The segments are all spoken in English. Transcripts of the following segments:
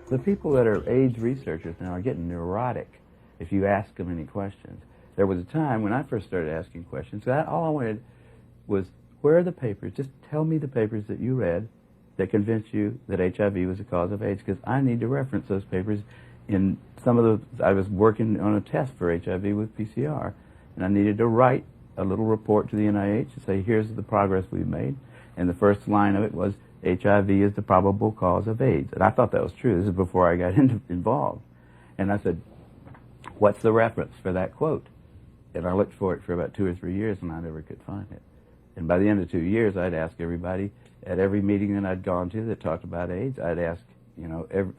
The people that are AIDS researchers now are getting neurotic if you ask them any questions. There was a time when I first started asking questions, all I wanted was, where are the papers? Just tell me the papers that you read that convinced you that HIV was the cause of AIDS, because I need to reference those papers in some of those. I was working on a test for HIV with PCR, and I needed to write a little report to the NIH to say, here's the progress we've made. And the first line of it was, HIV is the probable cause of AIDS. And I thought that was true. This is before I got involved. And I said, what's the reference for that quote? And I looked for it for about 2 or 3 years, and I never could find it. And by the end of 2 years, I'd ask everybody at every meeting that I'd gone to that talked about AIDS, I'd ask,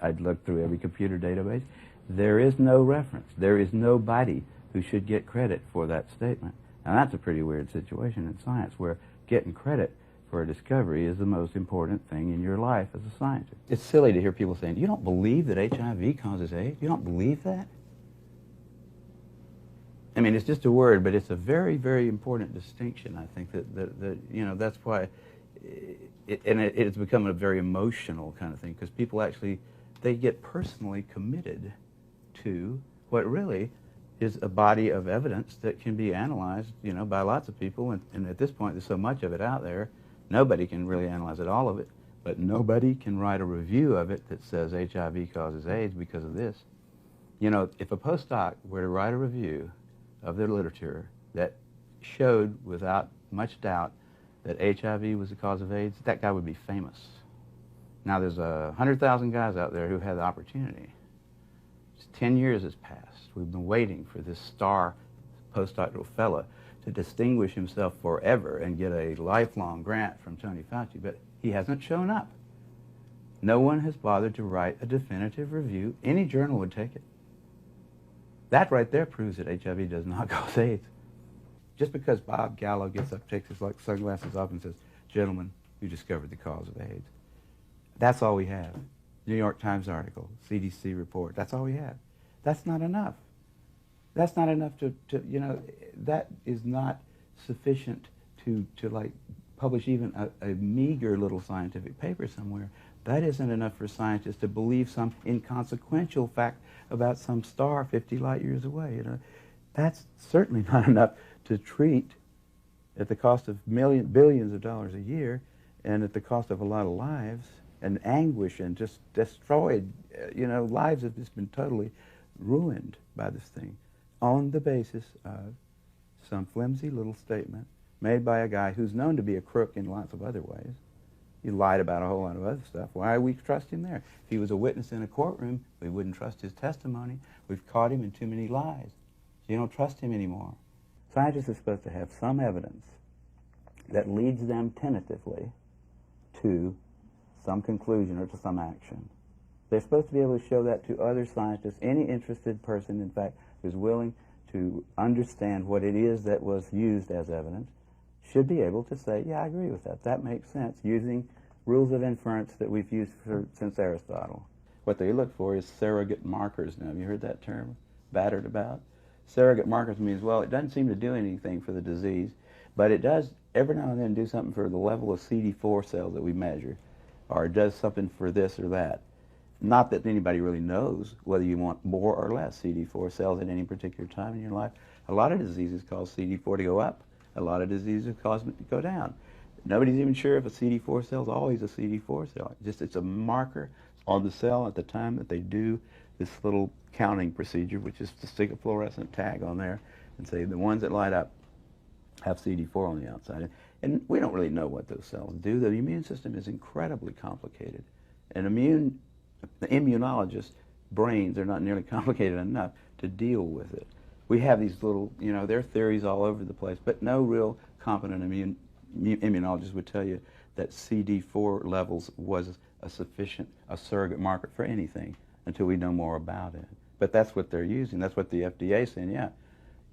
I'd look through every computer database. There is no reference. There is nobody who should get credit for that statement. Now, that's a pretty weird situation in science, where getting credit for a discovery is the most important thing in your life as a scientist. It's silly to hear people saying, you don't believe that HIV causes AIDS? You don't believe that? I mean, it's just a word, but it's a very, very important distinction, I think, that that's why, it's become a very emotional kind of thing, because people actually, they get personally committed to what really is a body of evidence that can be analyzed, by lots of people, and at this point there's so much of it out there, nobody can really analyze it, all of it, but nobody can write a review of it that says HIV causes AIDS because of this. If a postdoc were to write a review of their literature that showed without much doubt that HIV was the cause of AIDS, that guy would be famous. Now, there's 100,000 guys out there who had the opportunity. 10 years has passed. We've been waiting for this star postdoctoral fella to distinguish himself forever and get a lifelong grant from Tony Fauci, but he hasn't shown up. No one has bothered to write a definitive review. Any journal would take it. That right there proves that HIV does not cause AIDS. Just because Bob Gallo gets up, takes his sunglasses off and says, gentlemen, you discovered the cause of AIDS. That's all we have. New York Times article, CDC report, that's all we have. That's not enough. That's not enough to that is not sufficient to publish even a meager little scientific paper somewhere. That isn't enough for scientists to believe some inconsequential fact about some star 50 light years away. That's certainly not enough to treat at the cost of billions of dollars a year, and at the cost of a lot of lives and anguish, and just destroyed. Lives have just been totally ruined by this thing, on the basis of some flimsy little statement made by a guy who's known to be a crook in lots of other ways. He lied about a whole lot of other stuff. Why do we trust him there? If he was a witness in a courtroom, we wouldn't trust his testimony. We've caught him in too many lies. So you don't trust him anymore. Scientists are supposed to have some evidence that leads them tentatively to some conclusion or to some action. They're supposed to be able to show that to other scientists. Any interested person, in fact, who's willing to understand what it is that was used as evidence should be able to say, yeah, I agree with that. That makes sense, using rules of inference that we've used since Aristotle. What they look for is surrogate markers. Now, have you heard that term battered about? Surrogate markers means, well, it doesn't seem to do anything for the disease, but it does every now and then do something for the level of CD4 cells that we measure, or it does something for this or that. Not that anybody really knows whether you want more or less CD4 cells at any particular time in your life. A lot of diseases cause CD4 to go up. A lot of diseases cause it to go down. Nobody's even sure if a CD4 cell is always a CD4 cell. It's a marker on the cell at the time that they do this little counting procedure, which is to stick a fluorescent tag on there and say the ones that light up have CD4 on the outside. And we don't really know what those cells do. The immune system is incredibly complicated. And the immunologists' brains are not nearly complicated enough to deal with it. We have these little, there are theories all over the place, but no real competent immunologist would tell you that CD4 levels was a surrogate marker for anything until we know more about it. But that's what they're using. That's what the FDA is saying, yeah.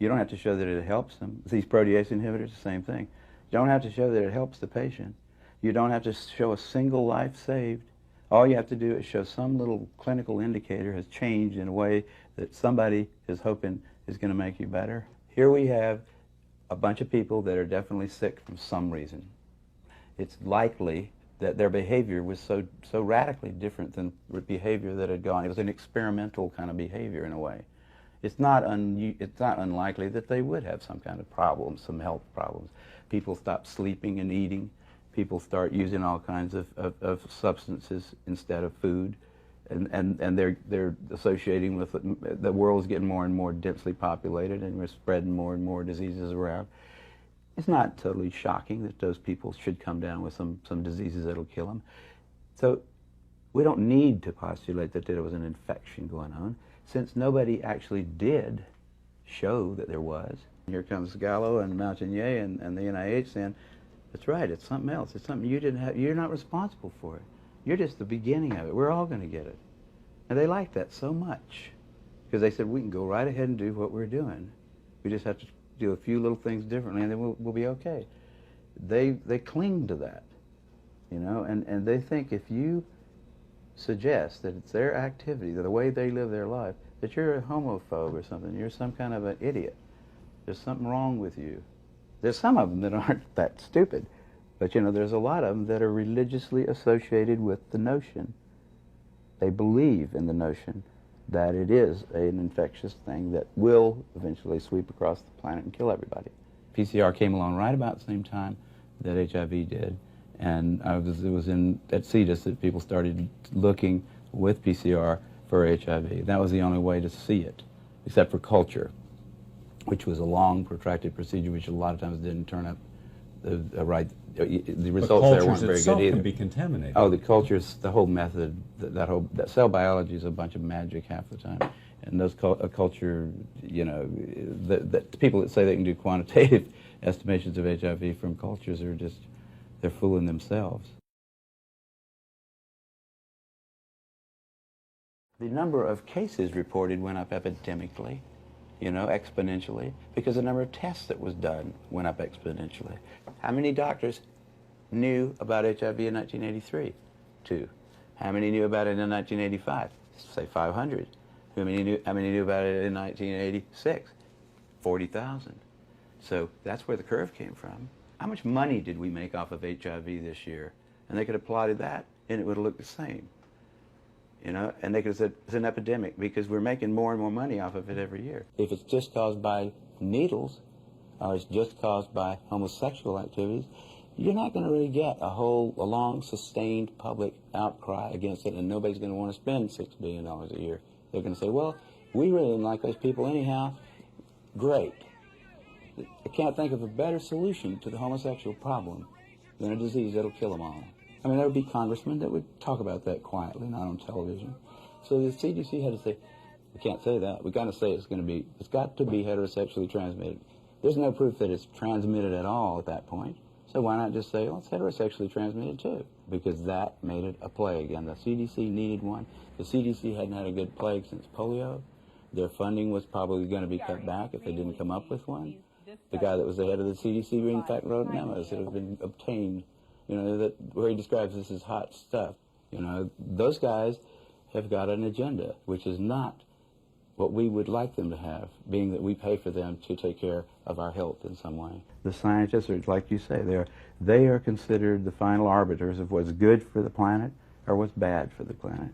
You don't have to show that it helps them. These protease inhibitors, the same thing. You don't have to show that it helps the patient. You don't have to show a single life saved. All you have to do is show some little clinical indicator has changed in a way that somebody is hoping is going to make you better. Here we have a bunch of people that are definitely sick from some reason. It's likely that their behavior was so radically different than behavior that had gone. It was an experimental kind of behavior in a way. It's not unlikely that they would have some kind of problems, some health problems. People stop sleeping and eating. People start using all kinds of substances instead of food, and they're associating with the world's getting more and more densely populated, and we're spreading more and more diseases around. It's not totally shocking that those people should come down with some diseases that'll kill them. So we don't need to postulate that there was an infection going on, since nobody actually did show that there was. Here comes Gallo and Montagnier and the NIH saying, that's right, it's something else. It's something you didn't have. You're not responsible for it. You're just the beginning of it. We're all going to get it. And they liked that so much, because they said, we can go right ahead and do what we're doing. We just have to do a few little things differently, and then we'll be okay. They cling to that, you know, and they think if you suggest that it's their activity, that the way they live their life, that you're a homophobe or something, you're some kind of an idiot. There's something wrong with you. There's some of them that aren't that stupid, but you know, there's a lot of them that are religiously associated with the notion. They believe in the notion that it is an infectious thing that will eventually sweep across the planet and kill everybody. PCR came along right about the same time that HIV did, and it was at CETUS that people started looking with PCR for HIV. That was the only way to see it, except for culture, which was a long, protracted procedure, which a lot of times didn't turn up the results there weren't very good either. Can be contaminated. Oh, the cultures, the whole method, that cell biology is a bunch of magic half the time. And those culture, you know, the people that say they can do quantitative estimations of HIV from cultures are just, they're fooling themselves. The number of cases reported went up epidemically, you know, exponentially, because the number of tests that was done went up exponentially. How many doctors knew about HIV in 1983? 2. How many knew about it in 1985? Say 500. How many knew about it in 1986? 40,000. So that's where the curve came from. How much money did we make off of HIV this year? And they could have plotted that, and it would have looked the same. You know, and they could have said it's an epidemic because we're making more and more money off of it every year. If it's just caused by needles, or it's just caused by homosexual activities, you're not going to really get a long, sustained public outcry against it, and nobody's going to want to spend $6 billion a year. They're going to say, well, we really didn't like those people anyhow. Great. I can't think of a better solution to the homosexual problem than a disease that'll kill them all. I mean, there would be congressmen that would talk about that quietly, not on television. So the CDC had to say, we can't say that. We've got to say it's got to be heterosexually transmitted. There's no proof that it's transmitted at all at that point. So why not just say, well, it's heterosexually transmitted too? Because that made it a plague, and the CDC needed one. The CDC hadn't had a good plague since polio. Their funding was probably going to be cut back if they didn't come up with one. The guy that was the head of the CDC, in fact, wrote memos that have been obtained, you know, where he describes this as hot stuff. You know, those guys have got an agenda, which is not what we would like them to have, being that we pay for them to take care of our health in some way. The scientists are, like you say, they are considered the final arbiters of what's good for the planet or what's bad for the planet.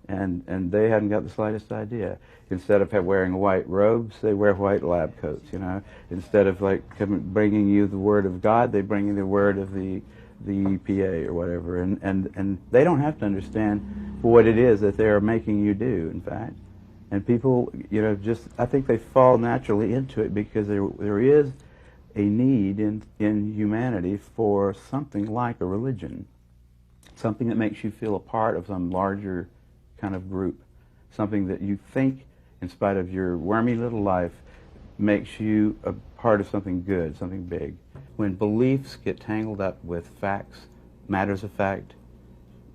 And they hadn't got the slightest idea. Instead of wearing white robes, they wear white lab coats, you know. Instead of bringing you the word of God, they bring you the word of the EPA or whatever. And they don't have to understand what it is that they're making you do, in fact. And people, you know, I think they fall naturally into it because there is a need in humanity for something like a religion, something that makes you feel a part of some larger kind of group, something that you think, in spite of your wormy little life, makes you a part of something good, something big. When beliefs get tangled up with facts, matters of fact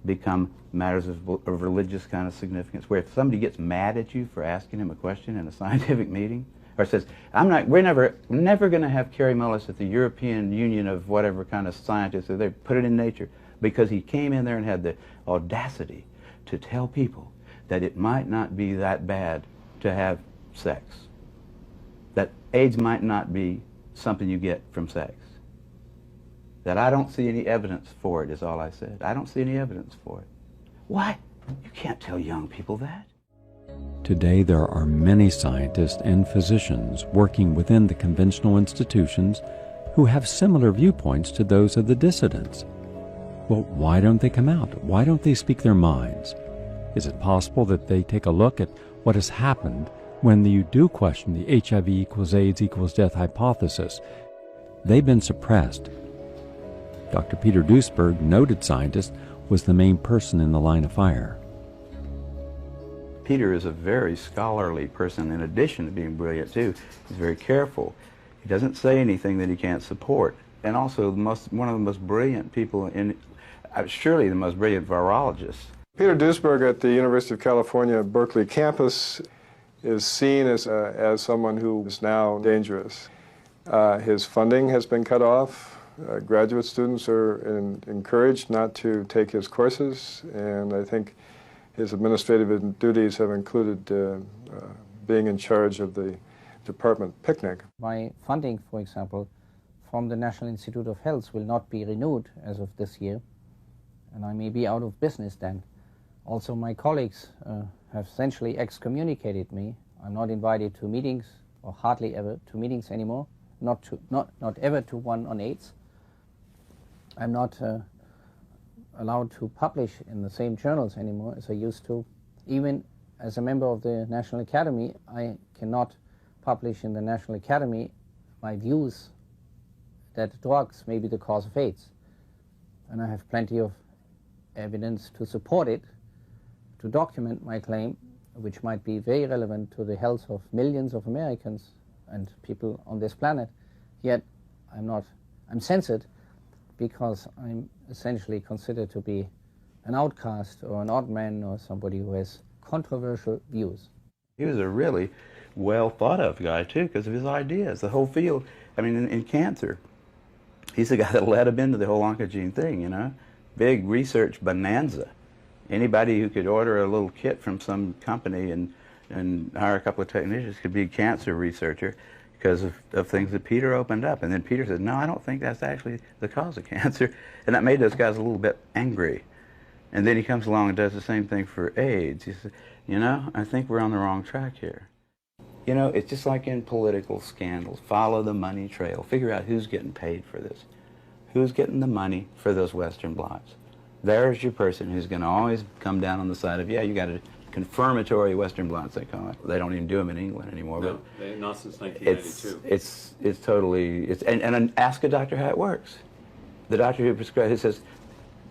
become matters of religious kind of significance, where if somebody gets mad at you for asking him a question in a scientific meeting, or says, we're never going to have Kary Mullis at the European Union of whatever kind of scientists, so they put it in Nature, because he came in there and had the audacity to tell people that it might not be that bad to have sex, that AIDS might not be something you get from sex. that I don't see any evidence for it, is all I said. I don't see any evidence for it. Why? You can't tell young people that. Today, there are many scientists and physicians working within the conventional institutions who have similar viewpoints to those of the dissidents. Well, why don't they come out? Why don't they speak their minds? Is it possible that they take a look at what has happened when you do question the HIV equals AIDS equals death hypothesis? They've been suppressed. Dr. Peter Duesberg, noted scientist, was the main person in the line of fire. Peter is a very scholarly person in addition to being brilliant too. He's very careful. He doesn't say anything that he can't support. And also one of the most brilliant people surely the most brilliant virologist. Peter Duesberg at the University of California, Berkeley campus is seen as someone who is now dangerous. His funding has been cut off. Graduate students are encouraged not to take his courses, and I think his administrative duties have included being in charge of the department picnic. My funding, for example, from the National Institute of Health will not be renewed as of this year, and I may be out of business then. Also, my colleagues have essentially excommunicated me. I'm not invited to meetings, or hardly ever to meetings anymore, not ever to one on AIDS. I'm not allowed to publish in the same journals anymore as I used to. Even as a member of the National Academy, I cannot publish in the National Academy my views that drugs may be the cause of AIDS. And I have plenty of evidence to support it, to document my claim, which might be very relevant to the health of millions of Americans and people on this planet. Yet I'm censored because I'm essentially considered to be an outcast or an odd man or somebody who has controversial views. He was a really well thought of guy too because of his ideas. The whole field, I mean, in cancer, he's the guy that led him into the whole oncogene thing, you know. Big research bonanza. Anybody who could order a little kit from some company and hire a couple of technicians could be a cancer researcher because of things that Peter opened up. And then Peter said, no, I don't think that's actually the cause of cancer. And that made those guys a little bit angry. And then he comes along and does the same thing for AIDS. He said, you know, I think we're on the wrong track here. You know, it's just like in political scandals. Follow the money trail. Figure out who's getting paid for this. Who's getting the money for those Western blots. There's your person who's going to always come down on the side of, yeah, you got a confirmatory Western blots, they call it. They don't even do them in England anymore. No, but not since 1992. It's totally, and ask a doctor how it works. The doctor who prescribes, who says,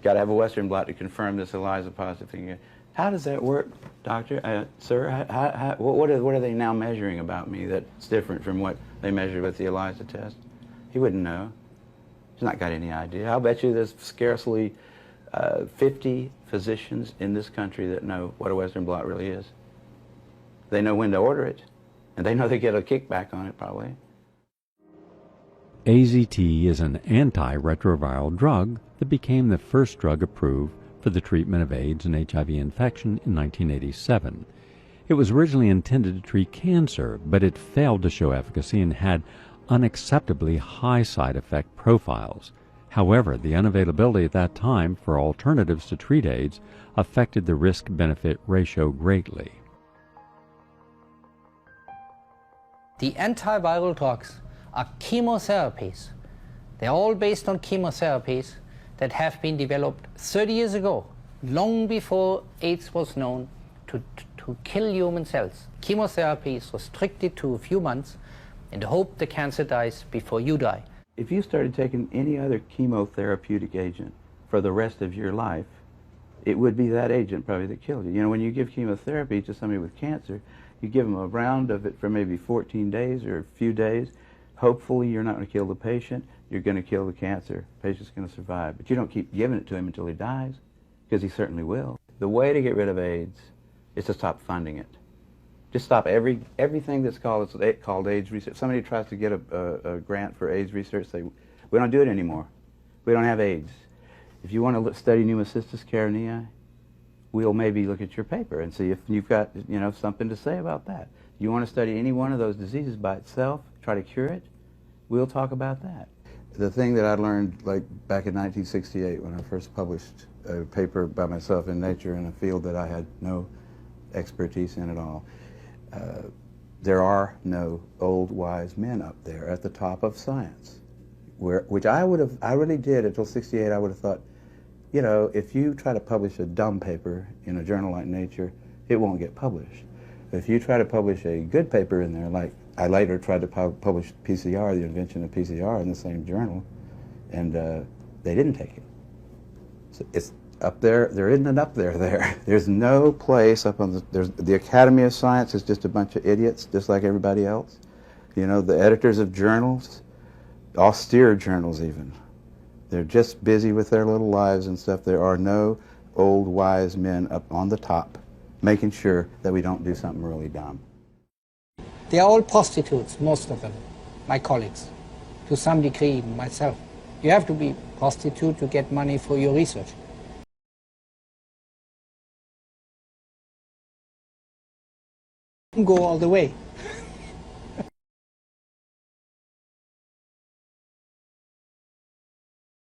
got to have a Western blot to confirm this ELISA positive thing. How does that work, doctor? Sir, what are they now measuring about me that's different from what they measured with the ELISA test? He wouldn't know. He's not got any idea. I'll bet you there's scarcely 50 physicians in this country that know what a Western blot really is. They know when to order it, and they know they get a kickback on it probably. AZT is an antiretroviral drug that became the first drug approved for the treatment of AIDS and HIV infection in 1987. It was originally intended to treat cancer, but it failed to show efficacy and had unacceptably high side effect profiles. However, the unavailability at that time for alternatives to treat AIDS affected the risk-benefit ratio greatly. The antiviral drugs are chemotherapies. They're all based on chemotherapies that have been developed 30 years ago, long before AIDS was known, to kill human cells. Chemotherapy is restricted to a few months in the hope the cancer dies before you die. If you started taking any other chemotherapeutic agent for the rest of your life, it would be that agent probably that killed you. You know, when you give chemotherapy to somebody with cancer, you give them a round of it for maybe 14 days or a few days. Hopefully you're not going to kill the patient, you're going to kill the cancer. The patient's going to survive. But you don't keep giving it to him until he dies, because he certainly will. The way to get rid of AIDS is to stop funding it. Just stop everything that's called AIDS research. Somebody tries to get a grant for AIDS research, say, we don't do it anymore. We don't have AIDS. If you want to study pneumocystis carinii, we'll maybe look at your paper and see if you've got, you know, something to say about that. You want to study any one of those diseases by itself, try to cure it, we'll talk about that. the thing that I learned, like back in 1968 when I first published a paper by myself in Nature in a field that I had no expertise in at all, there are no old wise men up there at the top of science. Which I really did until 68. I would have thought, you know, if you try to publish a dumb paper in a journal like Nature, it won't get published. If you try to publish a good paper in there, like I later tried to publish PCR, the invention of PCR, in the same journal, and they didn't take it. So it's up there. There isn't an up there. There's no place up on the Academy of Science is just a bunch of idiots, just like everybody else. You know, the editors of journals, austere journals even, they're just busy with their little lives and stuff. There are no old wise men up on the top making sure that we don't do something really dumb. They are all prostitutes, most of them, my colleagues, to some degree, myself. You have to be prostitute to get money for your research. Go all the way.